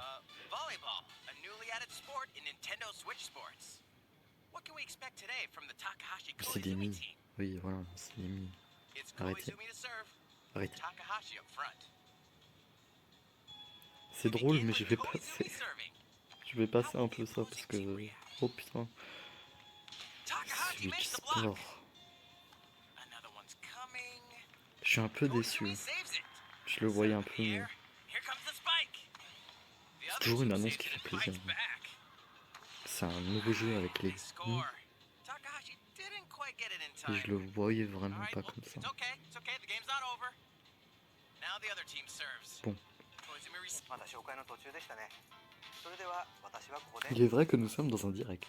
Speaker 2: Volleyball, a newly added sport in Nintendo Switch Sports. What can we expect today from the Takahashi
Speaker 1: C'est des
Speaker 2: Koizumi
Speaker 1: mimes.
Speaker 2: team?
Speaker 1: Oui, voilà, c'est des mimes.
Speaker 2: It's
Speaker 1: Arrêtez.
Speaker 2: Koizumi to serve,
Speaker 1: Arrêtez.
Speaker 2: Takahashi up front.
Speaker 1: C'est
Speaker 2: We
Speaker 1: drôle,
Speaker 2: begin
Speaker 1: mais
Speaker 2: with
Speaker 1: je vais
Speaker 2: Koizumi
Speaker 1: passer.
Speaker 2: serving.
Speaker 1: Je vais passer un peu ça parce que. Oh putain.
Speaker 2: Takahashi
Speaker 1: Switch
Speaker 2: makes the block.
Speaker 1: Sport.
Speaker 2: Another one's coming.
Speaker 1: Je suis un peu déçu.
Speaker 2: Koizumi saves it.
Speaker 1: Je le voyais un peu, mais.
Speaker 2: Here comes the spike. The other
Speaker 1: toujours une
Speaker 2: team
Speaker 1: annonce
Speaker 2: saves
Speaker 1: qui
Speaker 2: it
Speaker 1: fait
Speaker 2: and
Speaker 1: plaisir.
Speaker 2: fights back.
Speaker 1: C'est un nouveau jeu avec les.
Speaker 2: They score. Takahashi didn't quite get it in
Speaker 1: Et
Speaker 2: time.
Speaker 1: je le voyais vraiment
Speaker 2: Alright,
Speaker 1: pas
Speaker 2: well,
Speaker 1: comme ça.
Speaker 2: It's okay. It's okay. The game's not over. Now the other team serves.
Speaker 1: Bon.
Speaker 2: Koizumi res-
Speaker 4: まだ紹介の途中でしたね。それでは私はここで。
Speaker 1: Il est vrai que nous sommes dans un direct.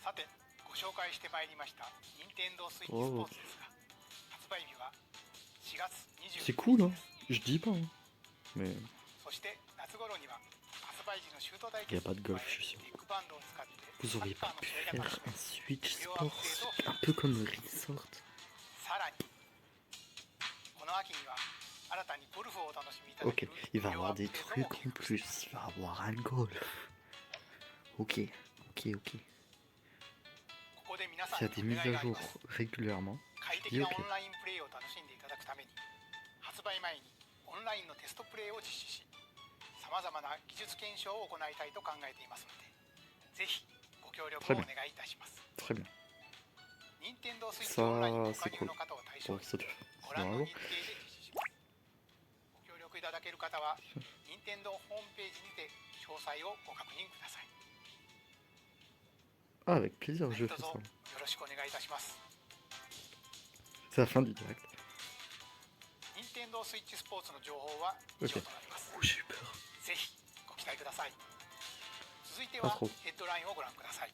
Speaker 3: さてご紹介してまいりました任天堂スイッチスポーツですが、発売日は4月29日
Speaker 1: C'est cool, hein. Je dis pas, hein. Mais
Speaker 3: そして夏頃には発売時のシュート対
Speaker 1: il n'y a
Speaker 3: 決
Speaker 1: pas de golf, je suis sûr.
Speaker 3: ビッグバンドを使って
Speaker 1: Vous
Speaker 3: サ
Speaker 1: auriez
Speaker 3: ッカ
Speaker 1: pas
Speaker 3: ーの
Speaker 1: pu
Speaker 3: 試合が楽
Speaker 1: faire
Speaker 3: し
Speaker 1: un
Speaker 3: め
Speaker 1: Switch Sport un peu comme le Resort.
Speaker 3: さらにこの秋には新たにゴルフをお楽しみいただけ
Speaker 1: Ok,
Speaker 3: る
Speaker 1: il va
Speaker 3: 無料
Speaker 1: avoir
Speaker 3: アップ
Speaker 1: des
Speaker 3: デート
Speaker 1: trucs
Speaker 3: も
Speaker 1: en plus. Il va avoir un golf. Ok, ok, ok.
Speaker 3: ここで皆さん
Speaker 1: Il y a des
Speaker 3: にお
Speaker 1: mises
Speaker 3: 願いが
Speaker 1: à
Speaker 3: あり
Speaker 1: jour
Speaker 3: ます。
Speaker 1: régulièrement.
Speaker 3: 快適なオンラインプレイを楽しんでいただくために発売前にオンラインのテストプレイを実施しさまざまな技術検証を行いたいと考えていますのでぜひご協力をお願いいたします。
Speaker 1: Très bien.
Speaker 3: 任天堂スイッチ
Speaker 1: Ça,
Speaker 3: オンラインご加
Speaker 1: c'est
Speaker 3: 入
Speaker 1: cool.
Speaker 3: の方を対象
Speaker 1: Bon,
Speaker 3: に
Speaker 1: c'est
Speaker 3: ご覧の
Speaker 1: normal.
Speaker 3: 日程で実施します。ご協力いただける方は任天堂ホームページにて詳細をご確認ください。
Speaker 1: Ah, avec plaisir, je
Speaker 3: 何
Speaker 1: fais
Speaker 3: 卒
Speaker 1: ça.
Speaker 3: よろしくお願いいたします。
Speaker 1: C'est la fin du direct.
Speaker 3: 任天堂スイッチスポーツの情報は以上
Speaker 1: Ok.
Speaker 3: となります。
Speaker 1: Oh, j'ai eu peur.
Speaker 3: ぜひご期待ください。続いては
Speaker 1: あそう
Speaker 3: ヘッドラインをご覧ください。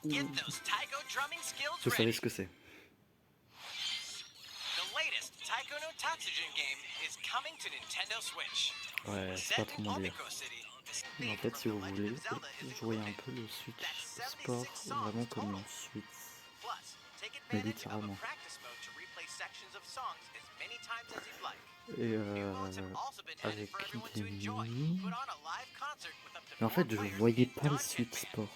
Speaker 2: Get those taiko drumming skills
Speaker 1: Je savais
Speaker 2: ready.
Speaker 1: ce que c'est.
Speaker 2: The latest Taiko no Tatsujin game is coming to Nintendo Switch.
Speaker 1: Ouais, c'est
Speaker 2: Set
Speaker 1: pas
Speaker 2: in
Speaker 1: trop mon délire.
Speaker 2: Omiko City, this
Speaker 1: Mais en
Speaker 2: theme
Speaker 1: fait,
Speaker 2: from
Speaker 1: si vous
Speaker 2: The Legend
Speaker 1: voulez,
Speaker 2: of Zelda is
Speaker 1: jouer un
Speaker 2: included.
Speaker 1: peu le Switch
Speaker 2: That's
Speaker 1: Sport
Speaker 2: 76 songs
Speaker 1: vraiment comme
Speaker 2: total.
Speaker 1: un Switch.
Speaker 2: Plus, take
Speaker 1: Mais
Speaker 2: advantage of a
Speaker 1: littéralement.
Speaker 2: practice mode to replay sections of songs as many times as you'd like.
Speaker 1: Et
Speaker 2: New modes have also been added
Speaker 1: avec
Speaker 2: for everyone
Speaker 1: des
Speaker 2: to enjoy.
Speaker 1: minis.
Speaker 2: Put on a live concert with up to
Speaker 1: Mais en
Speaker 2: 4
Speaker 1: fait, je
Speaker 2: players
Speaker 1: voyais
Speaker 2: in
Speaker 1: pas le
Speaker 2: Dungeon
Speaker 1: Switch
Speaker 2: Band.
Speaker 1: Sport.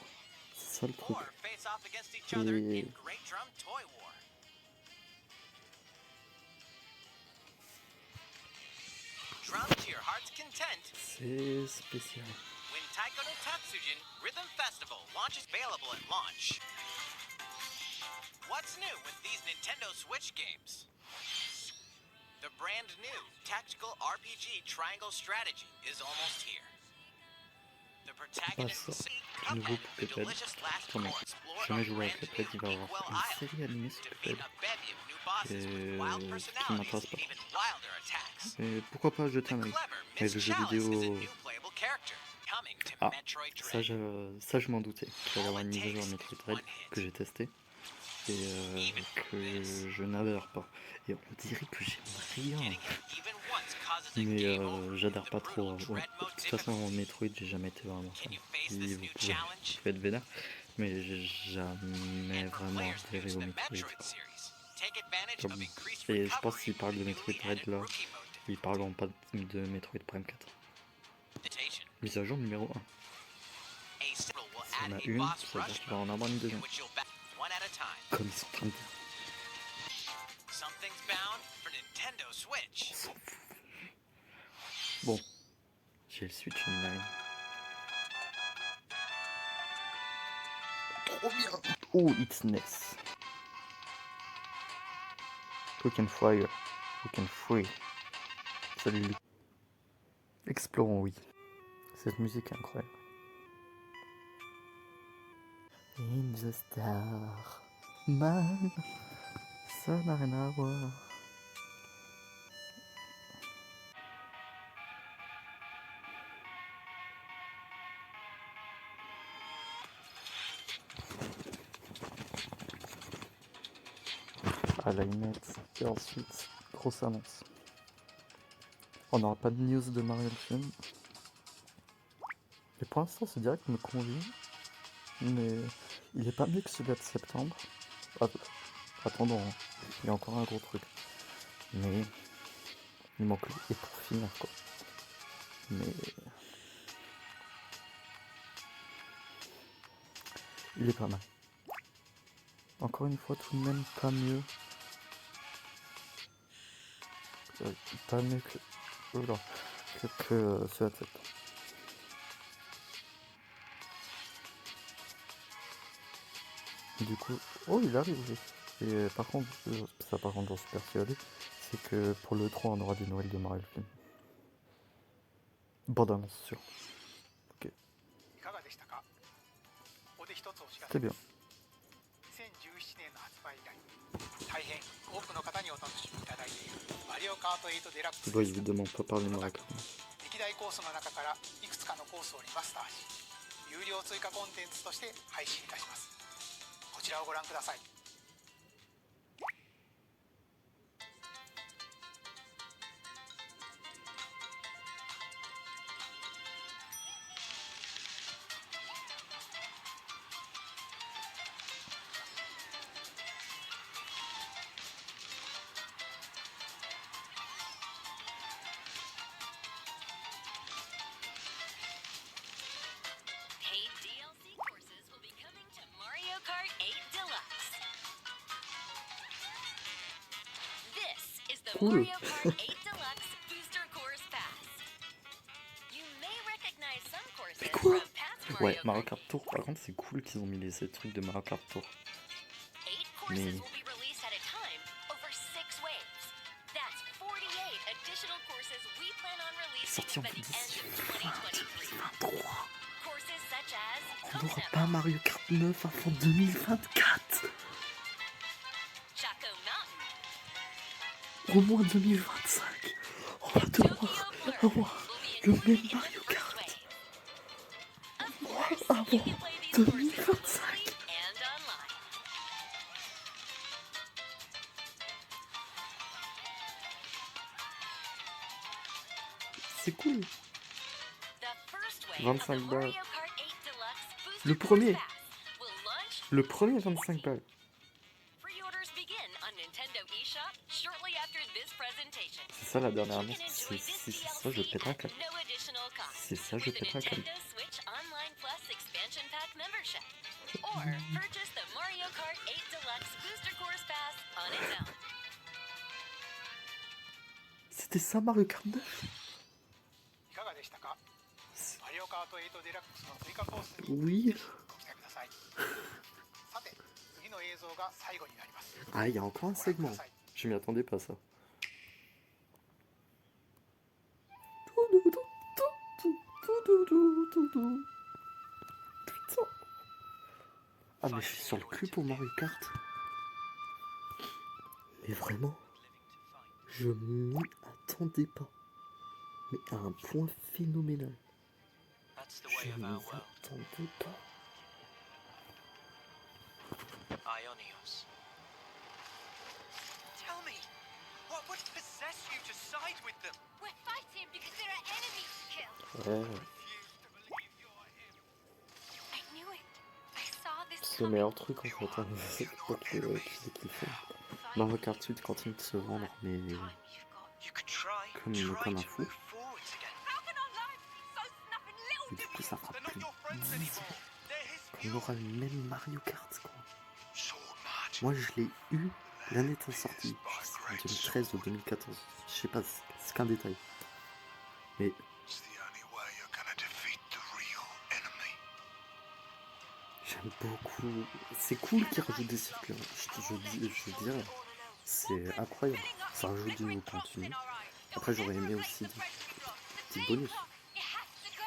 Speaker 1: C'est ça le truc.
Speaker 2: Or face off against each other
Speaker 1: Et-
Speaker 2: in Great Drum Toy War. intent,
Speaker 1: C'est spécial.
Speaker 2: when Taiko no Tatsujin Rhythm Festival launches available at launch. What's new with these Nintendo Switch games? The brand new tactical RPG Triangle Strategy is almost here. The protagonist
Speaker 1: ça.
Speaker 2: seek
Speaker 1: Nouveau
Speaker 2: Cuphead,
Speaker 1: pour
Speaker 2: the
Speaker 1: Cuphead.
Speaker 2: delicious last
Speaker 1: Attends, mais
Speaker 2: core, explore
Speaker 1: jamais
Speaker 2: a
Speaker 1: joué à
Speaker 2: brand
Speaker 1: Cuphead, il va y
Speaker 2: new
Speaker 1: avoir
Speaker 2: Inkwell
Speaker 1: une
Speaker 2: Isle,
Speaker 1: série animée sur
Speaker 2: defeat
Speaker 1: Cuphead.
Speaker 2: a bevy of new bosses with wild
Speaker 1: Qui
Speaker 2: personalities
Speaker 1: m'intéresse
Speaker 2: and
Speaker 1: pas.
Speaker 2: even wilder attacks.
Speaker 1: Mais pourquoi pas jeter
Speaker 2: The
Speaker 1: un œil.
Speaker 2: clever
Speaker 1: Mais
Speaker 2: Miss
Speaker 1: le jeu
Speaker 2: Chalice is a
Speaker 1: vidéo...
Speaker 2: new playable character, coming to
Speaker 1: Ah,
Speaker 2: Metroid
Speaker 1: ça
Speaker 2: Dread.
Speaker 1: je m'en doutais. Qu'il allait y avoir une mise à jour à Metroid Dread que j'ai testé. Et que je n'adhère pas. Et on dirait que j'aime rien.
Speaker 2: Getting hit even once causes a
Speaker 1: Mais
Speaker 2: game over.
Speaker 1: j'adhère
Speaker 2: The
Speaker 1: pas trop.
Speaker 2: brutal
Speaker 1: Ouais.
Speaker 2: Dread
Speaker 1: De
Speaker 2: mode
Speaker 1: toute façon, en
Speaker 2: difficulty.
Speaker 1: Metroid, j'ai jamais été vraiment fan.
Speaker 2: Can you face
Speaker 1: Et
Speaker 2: this
Speaker 1: vous
Speaker 2: new
Speaker 1: pouvez
Speaker 2: challenge?
Speaker 1: être vénère. Mais j'ai jamais
Speaker 2: And for
Speaker 1: vraiment
Speaker 2: players new
Speaker 1: adhéré
Speaker 2: to
Speaker 1: au
Speaker 2: the
Speaker 1: Metroid.
Speaker 2: Metroid series, take advantage
Speaker 1: Comme-
Speaker 2: of increased
Speaker 1: Et je pense
Speaker 2: recovery
Speaker 1: qu'il parle de
Speaker 2: with
Speaker 1: Metroid
Speaker 2: newly
Speaker 1: Dread
Speaker 2: added
Speaker 1: là.
Speaker 2: rookie mode
Speaker 1: Ils parleront pas de Metroid Prime 4.
Speaker 2: difficulty.
Speaker 1: Mise à jour numéro 1.
Speaker 2: A sequel will
Speaker 1: S'il y en
Speaker 2: add
Speaker 1: a
Speaker 2: a
Speaker 1: une,
Speaker 2: boss
Speaker 1: ça veut
Speaker 2: rush
Speaker 1: dire qu'il va
Speaker 2: mode
Speaker 1: en avoir une
Speaker 2: in
Speaker 1: deuxième.
Speaker 2: which you'll battle one at a time.
Speaker 1: Comme ils sont en train de dire.
Speaker 2: Something's bound for Nintendo Switch.
Speaker 1: On s'en fout. Bon. J'ai le Switch Online. Trop bien. Oh, it's nice. We can fire. We can free. Salut. Explorons, oui. Cette musique est incroyable. In the star, man. Ça n'a rien à voir. À la Inet, et ensuite, grosse annonce. On n'aura pas de news de Mario le film. Et pour l'instant, ce direct me convient. Mais il est pas mieux que celui de septembre. Attendons, hein. Il y a encore un gros truc. Mais il manque le... Et pour finir, quoi. Mais... il est pas mal. Encore une fois, tout de même pas mieux. Pas mieux que... Oula. Que ceux de septembre. Du coup... Oh, il arrive, oui. Et par contre, ça par contre j'en suis persuadé, c'est que pour le 3 on aura des nouvelles de Mario le film. Bande annonce sûr. Ok,
Speaker 3: いかがでしたか。ここで一つお知らせ
Speaker 1: c'était bien.
Speaker 3: 2017年の発売以来大変多くの方にお楽しみいただいているマリオカート8デラックス
Speaker 1: Je dois évidemment pas parler de Mario Kart.
Speaker 3: 歴代コースの中からいくつかのコースをリマスターし有料追加コンテンツとして配信いたします。こちらをご覧ください。
Speaker 7: Paid DLC courses will be coming to Mario Kart 8 Deluxe. This is the
Speaker 1: Cool.
Speaker 7: Mario Kart 8 Deluxe Booster Course Pass. You may recognize some courses
Speaker 1: Mais quoi?
Speaker 7: from past
Speaker 1: Ouais,
Speaker 7: Mario
Speaker 1: Mario
Speaker 7: Kart.
Speaker 1: Kart Tour, par contre c'est cool qu'ils ont mis ces trucs de Mario Kart Tour.
Speaker 7: 8 courses
Speaker 1: Mais-
Speaker 7: will be released at a time over 6 waves. That's 48 additional courses we plan on releasing
Speaker 1: Sorti en
Speaker 7: by the end of 2023.
Speaker 1: 2023.
Speaker 7: Courses such as
Speaker 1: On n'aura
Speaker 7: Coconut
Speaker 1: pas
Speaker 7: Ball,
Speaker 1: Mario Kart 9 avant 2024.
Speaker 7: Choco Mountain,
Speaker 1: Au moins 2025. On va
Speaker 7: Tokyo
Speaker 1: devoir
Speaker 7: Blur
Speaker 1: avoir
Speaker 7: will be
Speaker 1: le même
Speaker 7: included in the
Speaker 1: Mario
Speaker 7: first
Speaker 1: Kart
Speaker 7: wave. Of course,
Speaker 1: avant
Speaker 7: you can play these courses
Speaker 1: 2025.
Speaker 7: locally and online.
Speaker 1: C'est cool.
Speaker 7: The first wave
Speaker 1: 25
Speaker 7: of the
Speaker 1: balles.
Speaker 7: Mario Kart 8 Deluxe Booster
Speaker 1: Le premier.
Speaker 7: Course Pass will launch
Speaker 1: Le premier 25 balles.
Speaker 7: Pre-orders begin on Nintendo eShop shortly after this presentation.
Speaker 1: C'est ça la dernière
Speaker 7: You
Speaker 1: annonce.
Speaker 7: can enjoy this
Speaker 1: C'est ça, je
Speaker 7: DLC
Speaker 1: pète un
Speaker 7: at
Speaker 1: câble.
Speaker 7: no additional cost.
Speaker 1: C'est ça, je
Speaker 7: with the
Speaker 1: pète un câble.
Speaker 7: Nintendo Switch Online Plus Expansion Pack membership. Or purchase the Mario Kart 8 Deluxe Booster Course Pass on its own.
Speaker 1: C'était ça Mario Kart 9.
Speaker 3: いかがしたか？
Speaker 1: C'est-
Speaker 3: マリオカート8デラックスの追加コースに
Speaker 1: Oui.
Speaker 3: ご期待ください。さて、次の映像が最後になります。
Speaker 1: Ah, il y a encore un
Speaker 3: ご覧くだ
Speaker 1: segment.
Speaker 3: さい。
Speaker 1: Je m'y attendais pas, ça. Putain. Ah, mais je suis sur le cul pour Mario Kart. Mais vraiment, je m'y attendais pas. Mais à un point phénoménal.
Speaker 2: That's the way
Speaker 1: Je
Speaker 2: of
Speaker 1: m'y
Speaker 2: our world.
Speaker 1: attendais pas.
Speaker 2: Ionios.
Speaker 4: Tell me, what would possess you to side with them?
Speaker 7: We're fighting because there are enemies to kill.
Speaker 1: Ouais,
Speaker 7: I knew it. I saw this
Speaker 1: c'est le meilleur truc en fait. Hein. C'est pas que qu'ils font. Mario Kart 8 continue de se vendre, mais
Speaker 4: You could try,
Speaker 1: comme
Speaker 4: try
Speaker 1: un
Speaker 4: to
Speaker 1: fou.
Speaker 4: move forwards again.
Speaker 7: How can our lives be so snuffing little
Speaker 1: Et du coup, ça fera
Speaker 4: They're
Speaker 1: plus
Speaker 4: not your friends
Speaker 1: de 10
Speaker 4: anymore.
Speaker 1: ans
Speaker 4: They're his
Speaker 1: qu'on aura le même Mario Kart, quoi.
Speaker 6: Sword March.
Speaker 1: Moi, je l'ai eu l'année de sa sortie. Je sais, en 2013 ou 2014. Je sais pas, c'est qu'un détail. Mais
Speaker 6: It's the only way you're gonna defeat the real enemy.
Speaker 1: j'aime beaucoup. C'est cool qu'ils rajoutent des circuits. Hein. Je dirais. C'est incroyable. Ça rajoute du nouveau contenu. Après, j'aurais aimé aussi des petits bonus.
Speaker 7: It has to go.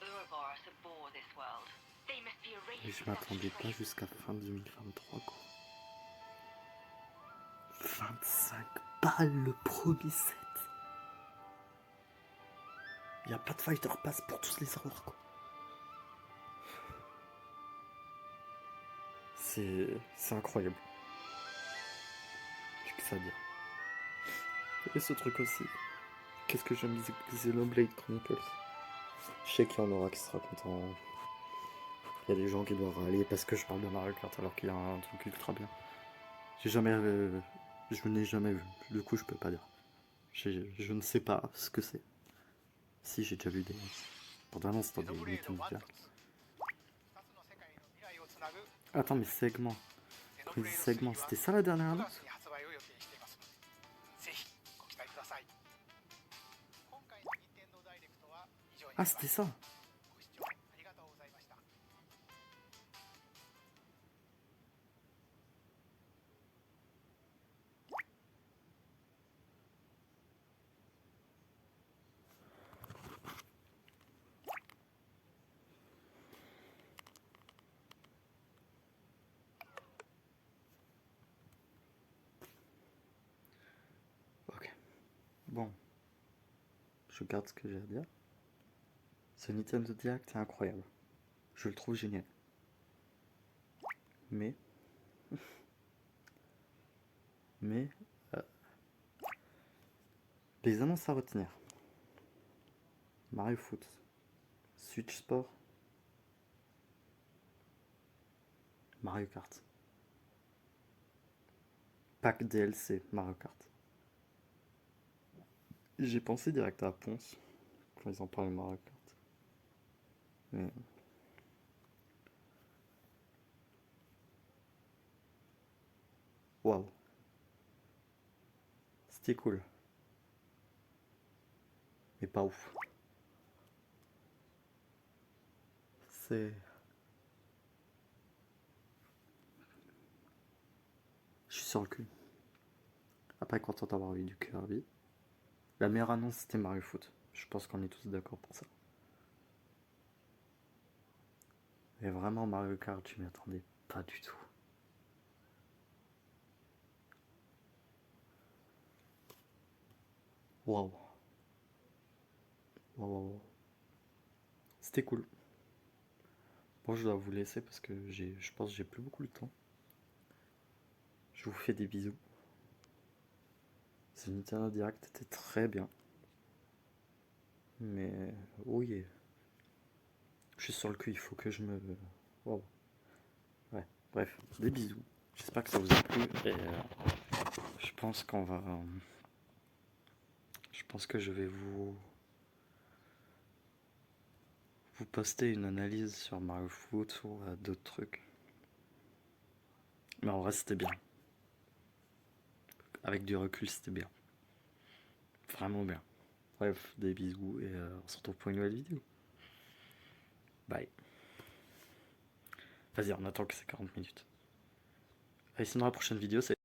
Speaker 7: Ouroboros abhor this world. They must be erased.
Speaker 1: Et je m'attendais pas jusqu'à fin 2023, quoi. 25 balles le premier set. Y a pas de fighter pass pour tous les avoir, quoi. C'est incroyable. J'ai que ça à dire. Et ce truc aussi. Qu'est-ce que j'aime Xenoblade Chronicles. Je sais qu'il y en aura qui sera content. Il y a des gens qui doivent râler parce que je parle de Mario Kart alors qu'il y a un truc ultra bien. Je n'ai jamais vu. Du coup, je peux pas dire. Je ne sais pas ce que c'est. Si, j'ai déjà vu des. Pendant un instant,
Speaker 3: ゼノ
Speaker 1: des
Speaker 3: ブレード
Speaker 1: Nintendo
Speaker 3: 1と
Speaker 1: Direct.
Speaker 3: 2つの世界の未来をつなぐ
Speaker 1: Attends, mais segment.
Speaker 3: ゼノ
Speaker 1: Quand
Speaker 3: ブ
Speaker 1: il
Speaker 3: レ
Speaker 1: dit
Speaker 3: ード
Speaker 1: segment,
Speaker 3: 3は
Speaker 1: c'était ça la dernière
Speaker 3: 9
Speaker 1: annonce?
Speaker 3: 月に発売を予定していますので、ぜひご期待ください。今回の任天堂ダイレクトは以上にな
Speaker 1: Ah,
Speaker 3: ります。
Speaker 1: c'était ça.
Speaker 3: ご視聴ありがとうございました。
Speaker 1: Ok. Bon. Je garde ce que j'ai à dire. Ce Nintendo Direct est incroyable. Je le trouve génial. Mais. Mais. Les annonces à retenir. Mario Foot. Switch Sport. Mario Kart. Pack DLC Mario Kart. J'ai pensé direct à Ponce quand ils en parlaient de Mario Kart. Mais. Waouh. C'était cool. Mais pas ouf. C'est. Je suis sur le cul. Après, content d'avoir eu du Kirby. La meilleure annonce, c'était Mario Foot. Je pense qu'on est tous d'accord pour ça. Mais vraiment, Mario Kart, je m'y attendais pas du tout. Waouh. Waouh. C'était cool. Bon, je dois vous laisser parce que je pense que j'ai plus beaucoup de temps. Je vous fais des bisous. Ce Nintendo Direct était très bien. Mais oui. Je suis sur le cul, il faut que je me. Waouh. Ouais, bref, des bisous. J'espère que ça vous a plu. Et je pense qu'on va. Je pense que je vais vous poster une analyse sur Mario Foot ou d'autres trucs. Mais en vrai, c'était bien. Avec du recul, c'était bien. Vraiment bien. Bref, des bisous et on se retrouve pour une nouvelle vidéo. Bye. Vas-y, on attend que c'est 40 minutes. Et sinon la prochaine vidéo c'est